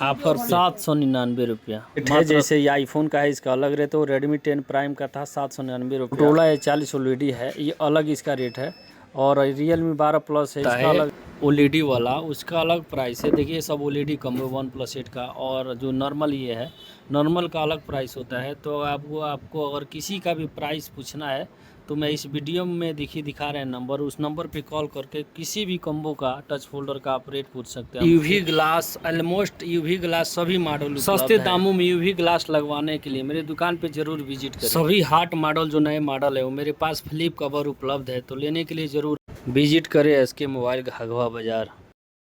Offer 799 रुपया है। जैसे ये आईफोन का है, इसका अलग रेट है। रेडमी 10 प्राइम का था 799 रुपया। मोटोरोला A40 OLED है, ये अलग इसका रेट है। और रियलमी 12 प्लस है, इसका अलग OLED वाला, उसका अलग प्राइस है। देखिए सब OLED कम्बो 1+8 का। और जो नॉर्मल ये है, नॉर्मल का अलग प्राइस होता है। तो आपको अगर किसी का भी प्राइस पूछना है तो मैं इस वीडियो में दिखा रहे हैं नंबर, उस नंबर पे कॉल करके किसी भी कम्बो का टच फोल्डर का आप रेट पूछ सकते हैं। UV glass, almost UV glass सभी मॉडल सस्ते दामों में यूवी ग्लास लगवाने के लिए मेरे दुकान पे जरूर विजिट करें। सभी हॉट मॉडल जो नए मॉडल है वो मेरे पास फ्लिप कवर उपलब्ध है, तो लेने के लिए जरूर विजिट करें एसके मोबाइल घाघवा बाजार।